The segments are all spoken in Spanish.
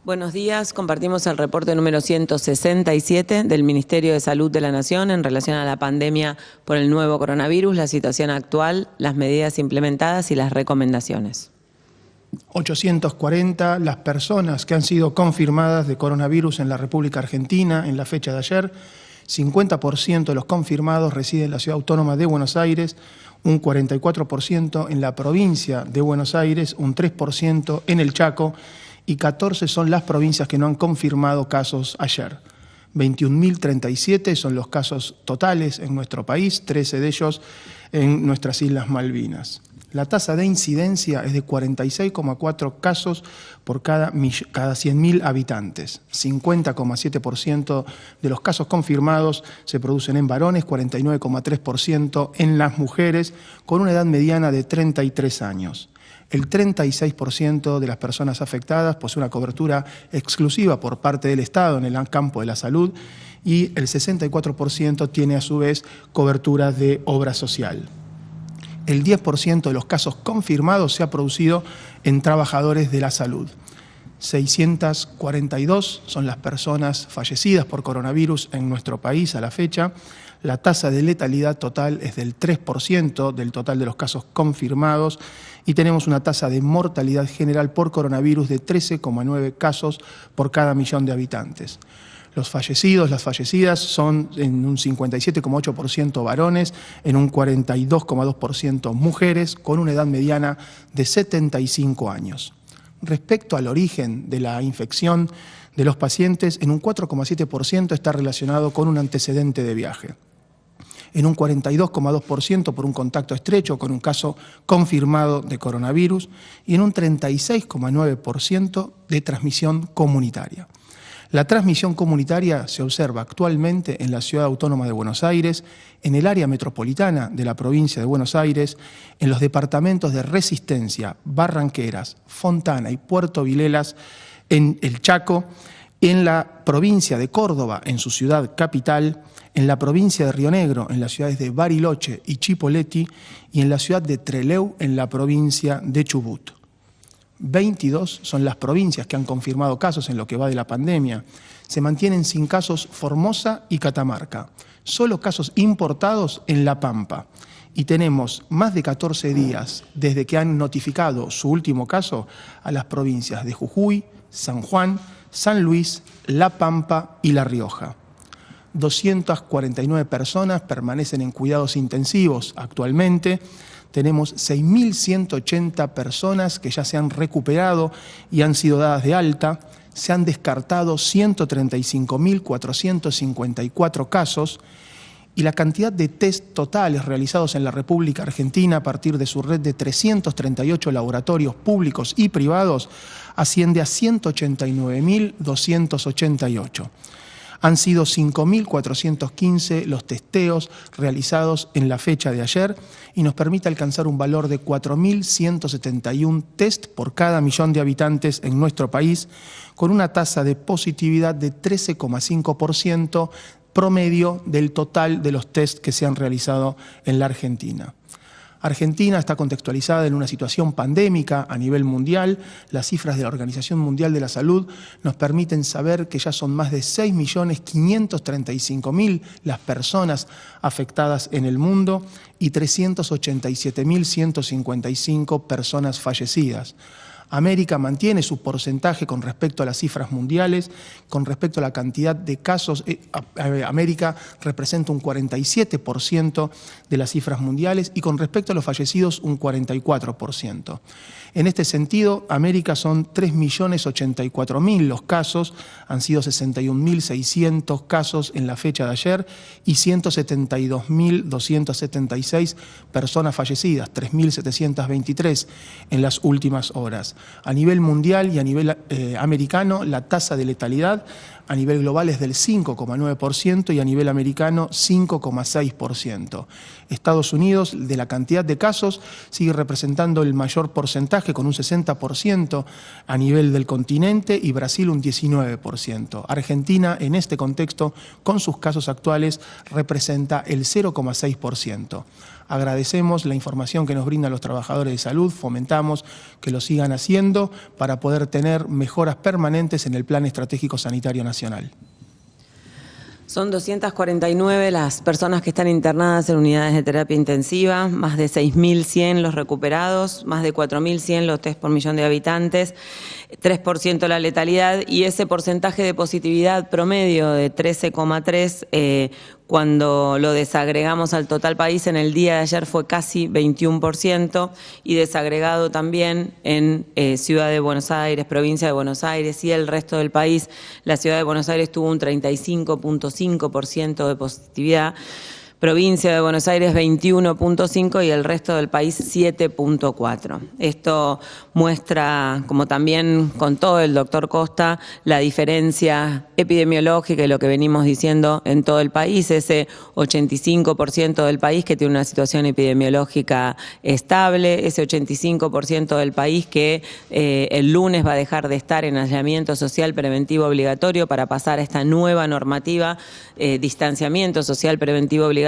Buenos días, compartimos el reporte número 167 del Ministerio de Salud de la Nación en relación a la pandemia por el nuevo coronavirus, la situación actual, las medidas implementadas y las recomendaciones. 840 las personas que han sido confirmadas de coronavirus en la República Argentina en la fecha de ayer. 50% de los confirmados residen en la Ciudad Autónoma de Buenos Aires, un 44% en la provincia de Buenos Aires, un 3% en el Chaco y 14 son las provincias que no han confirmado casos ayer. 21.037 son los casos totales en nuestro país, 13 de ellos en nuestras Islas Malvinas. La tasa de incidencia es de 46,4 casos por cada 100.000 habitantes. 50,7% de los casos confirmados se producen en varones, 49,3% en las mujeres, con una edad mediana de 33 años. El 36% de las personas afectadas posee una cobertura exclusiva por parte del Estado en el campo de la salud y el 64% tiene a su vez cobertura de obra social. El 10% de los casos confirmados se ha producido en trabajadores de la salud. 642 son las personas fallecidas por coronavirus en nuestro país a la fecha. La tasa de letalidad total es del 3% del total de los casos confirmados y tenemos una tasa de mortalidad general por coronavirus de 13,9 casos por cada 1.000.000 de habitantes. Los fallecidos, las fallecidas son en un 57,8% varones, en un 42,2% mujeres, con una edad mediana de 75 años. Respecto al origen de la infección de los pacientes, en un 4,7% está relacionado con un antecedente de viaje. En un 42,2% por un contacto estrecho con un caso confirmado de coronavirus y en un 36,9% de transmisión comunitaria. La transmisión comunitaria se observa actualmente en la Ciudad Autónoma de Buenos Aires, en el área metropolitana de la provincia de Buenos Aires, en los departamentos de Resistencia, Barranqueras, Fontana y Puerto Vilelas, en el Chaco, en la provincia de Córdoba, en su ciudad capital, en la provincia de Río Negro, en las ciudades de Bariloche y Chipoleti, y en la ciudad de Trelew, en la provincia de Chubut. 22 son las provincias que han confirmado casos en lo que va de la pandemia. Se mantienen sin casos Formosa y Catamarca. Solo casos importados en La Pampa. Y tenemos más de 14 días desde que han notificado su último caso a las provincias de Jujuy, San Juan, San Luis, La Pampa y La Rioja. 249 personas permanecen en cuidados intensivos actualmente. Tenemos 6.180 personas que ya se han recuperado y han sido dadas de alta. Se han descartado 135.454 casos y la cantidad de test totales realizados en la República Argentina a partir de su red de 338 laboratorios públicos y privados asciende a 189.288. Han sido 5.415 los testeos realizados en la fecha de ayer y nos permite alcanzar un valor de 4.171 test por cada 1.000.000 de habitantes en nuestro país, con una tasa de positividad de 13,5% promedio del total de los test que se han realizado en la Argentina. Argentina está contextualizada en una situación pandémica a nivel mundial. Las cifras de la Organización Mundial de la Salud nos permiten saber que ya son más de 6.535.000 las personas afectadas en el mundo y 387.155 personas fallecidas. América mantiene su porcentaje con respecto a las cifras mundiales, con respecto a la cantidad de casos. América representa un 47% de las cifras mundiales y con respecto a los fallecidos un 44%. En este sentido, América son 3.084.000 los casos, han sido 61.600 casos en la fecha de ayer y 172.276 personas fallecidas, 3.723 en las últimas horas. A nivel mundial y a nivel americano, la tasa de letalidad a nivel global es del 5,9% y a nivel americano 5,6%. Estados Unidos, de la cantidad de casos, sigue representando el mayor porcentaje con un 60% a nivel del continente y Brasil un 19%. Argentina, en este contexto, con sus casos actuales, representa el 0,6%. Agradecemos la información que nos brindan los trabajadores de salud, fomentamos que lo sigan haciendo para poder tener mejoras permanentes en el Plan Estratégico Sanitario Nacional. Son 249 las personas que están internadas en unidades de terapia intensiva, más de 6.100 los recuperados, más de 4.100 los test por millón de habitantes, 3% la letalidad y ese porcentaje de positividad promedio de 13,3%, cuando lo desagregamos al total país en el día de ayer fue casi 21% y desagregado también en Ciudad de Buenos Aires, provincia de Buenos Aires y el resto del país. La Ciudad de Buenos Aires tuvo un 35,5% de positividad. Provincia de Buenos Aires 21,5% y el resto del país 7,4%. Esto muestra, como también contó el doctor Costa, la diferencia epidemiológica y lo que venimos diciendo en todo el país, ese 85% del país que tiene una situación epidemiológica estable, ese 85% del país que el lunes va a dejar de estar en aislamiento social preventivo obligatorio para pasar a esta nueva normativa, distanciamiento social preventivo obligatorio,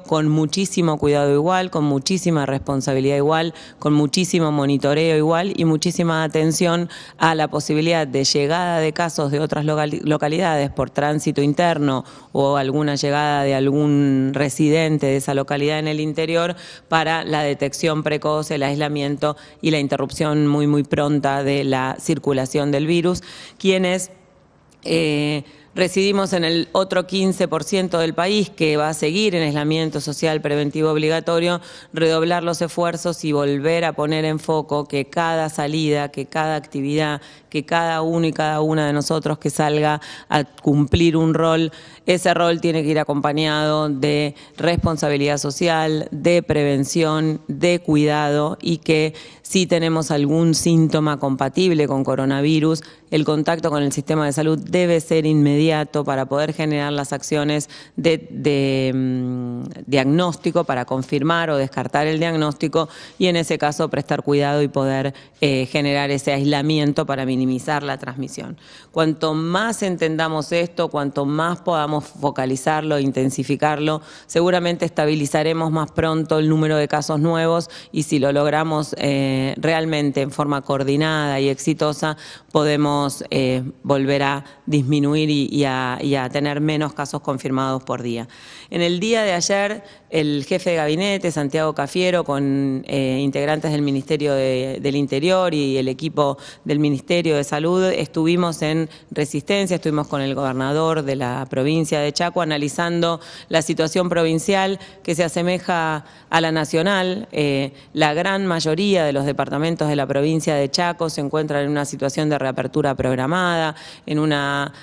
con muchísimo cuidado igual, con muchísima responsabilidad igual, con muchísimo monitoreo igual y muchísima atención a la posibilidad de llegada de casos de otras localidades por tránsito interno o alguna llegada de algún residente de esa localidad en el interior para la detección precoz, el aislamiento y la interrupción muy pronta de la circulación del virus. Quienes residimos en el otro 15% del país que va a seguir en aislamiento social preventivo obligatorio, redoblar los esfuerzos y volver a poner en foco que cada salida, que cada actividad, que cada uno y cada una de nosotros que salga a cumplir un rol, ese rol tiene que ir acompañado de responsabilidad social, de prevención, de cuidado y que si tenemos algún síntoma compatible con coronavirus, el contacto con el sistema de salud debe ser inmediato para poder generar las acciones de diagnóstico, para confirmar o descartar el diagnóstico y en ese caso prestar cuidado y poder generar ese aislamiento para minimizar la transmisión. Cuanto más entendamos esto, cuanto más podamos focalizarlo, intensificarlo, seguramente estabilizaremos más pronto el número de casos nuevos y si lo logramos realmente en forma coordinada y exitosa, podemos volver a disminuir y a tener menos casos confirmados por día. En el día de ayer, el jefe de gabinete, Santiago Cafiero, con integrantes del Ministerio del Interior y el equipo del Ministerio de Salud, estuvimos en Resistencia, estuvimos con el gobernador de la provincia de Chaco analizando la situación provincial que se asemeja a la nacional. La gran mayoría de los departamentos de la provincia de Chaco se encuentran en una situación de reapertura programada, en una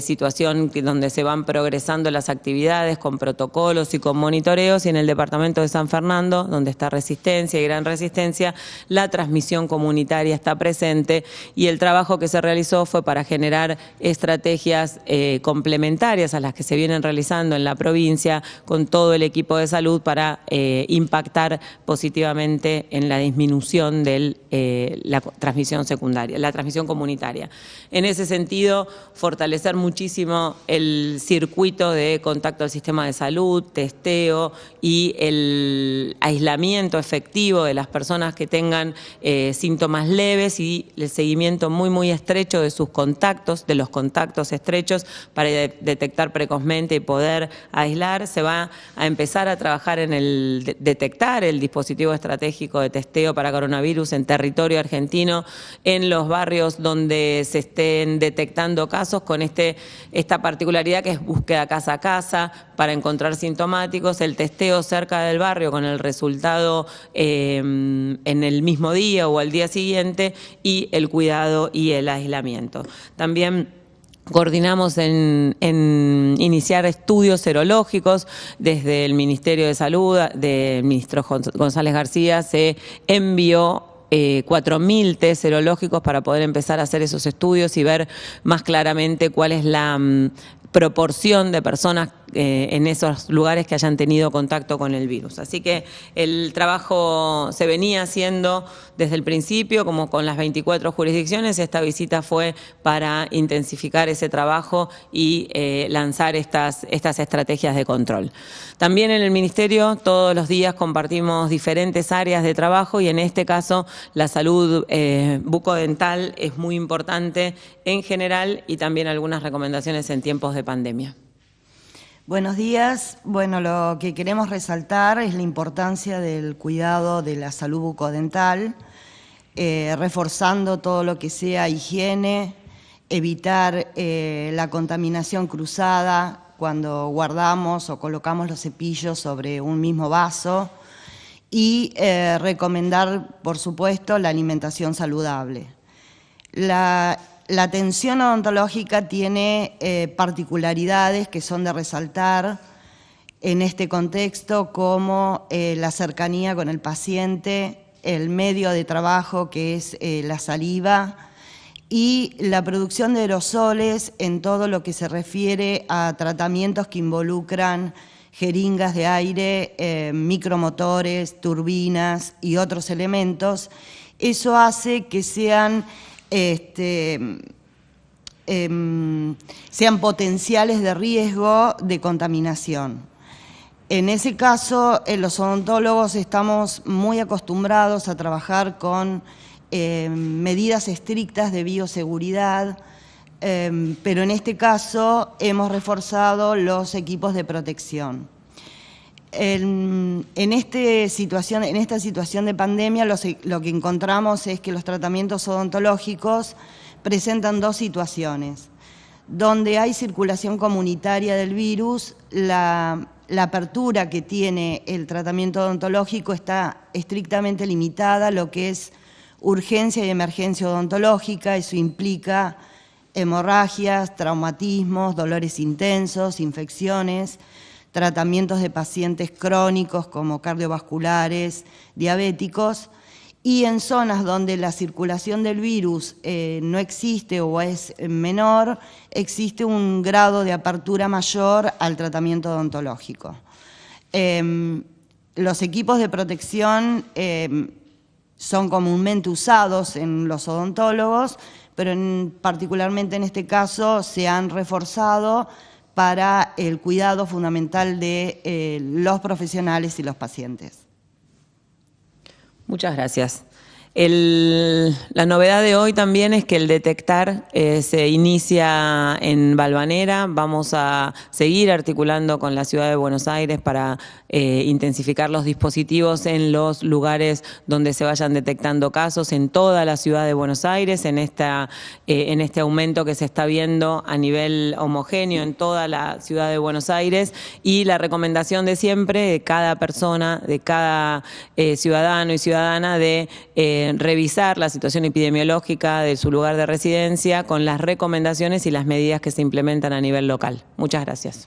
situación donde se van progresando las actividades con protocolos y con monitoreos, y en el departamento de San Fernando, donde está Resistencia y Gran Resistencia, la transmisión comunitaria está presente y el trabajo que se realizó fue para generar estrategias complementarias a las que se vienen realizando en la provincia con todo el equipo de salud para impactar positivamente en la disminución de la transmisión secundaria, la transmisión comunitaria. En ese sentido, fortalecer muchísimo el circuito de contacto al sistema de salud, testeo y el aislamiento efectivo de las personas que tengan síntomas leves y el seguimiento muy estrecho de sus contactos, de los contactos estrechos para detectar precozmente y poder aislar. Se va a empezar a trabajar en el detectar el dispositivo estratégico de testeo para coronavirus en territorio argentino, en los barrios donde se estén detectando casos, con esta particularidad que es búsqueda casa a casa para encontrar sintomáticos, el testeo cerca del barrio con el resultado en el mismo día o al día siguiente y el cuidado y el aislamiento. También coordinamos en iniciar estudios serológicos desde el Ministerio de Salud, del ministro González García, se envió 4.000 test serológicos para poder empezar a hacer esos estudios y ver más claramente cuál es la proporción de personas en esos lugares que hayan tenido contacto con el virus. Así que el trabajo se venía haciendo desde el principio, como con las 24 jurisdicciones. Esta visita fue para intensificar ese trabajo y lanzar estas estrategias de control. También en el Ministerio todos los días compartimos diferentes áreas de trabajo y en este caso la salud bucodental es muy importante en general y también algunas recomendaciones en tiempos de pandemia. Buenos días. Bueno, lo que queremos resaltar es la importancia del cuidado de la salud bucodental, reforzando todo lo que sea higiene, evitar la contaminación cruzada cuando guardamos o colocamos los cepillos sobre un mismo vaso y recomendar, por supuesto, la alimentación saludable. La atención odontológica tiene particularidades que son de resaltar en este contexto, como la cercanía con el paciente, el medio de trabajo que es la saliva y la producción de aerosoles en todo lo que se refiere a tratamientos que involucran jeringas de aire, micromotores, turbinas y otros elementos. Eso hace que sean potenciales de riesgo de contaminación. En ese caso, los odontólogos estamos muy acostumbrados a trabajar con medidas estrictas de bioseguridad, pero en este caso hemos reforzado los equipos de protección. En esta situación de pandemia lo que encontramos es que los tratamientos odontológicos presentan dos situaciones. Donde hay circulación comunitaria del virus, la apertura que tiene el tratamiento odontológico está estrictamente limitada a lo que es urgencia y emergencia odontológica. Eso implica hemorragias, traumatismos, dolores intensos, infecciones, tratamientos de pacientes crónicos como cardiovasculares, diabéticos, y en zonas donde la circulación del virus no existe o es menor, existe un grado de apertura mayor al tratamiento odontológico. Los equipos de protección son comúnmente usados en los odontólogos, pero particularmente en este caso se han reforzado para el cuidado fundamental de los profesionales y los pacientes. Muchas gracias. La novedad de hoy también es que el detectar se inicia en Valvanera. Vamos a seguir articulando con la Ciudad de Buenos Aires para intensificar los dispositivos en los lugares donde se vayan detectando casos en toda la Ciudad de Buenos Aires, en este aumento que se está viendo a nivel homogéneo en toda la Ciudad de Buenos Aires, y la recomendación de siempre de cada persona, de cada ciudadano y ciudadana de revisar la situación epidemiológica de su lugar de residencia con las recomendaciones y las medidas que se implementan a nivel local. Muchas gracias.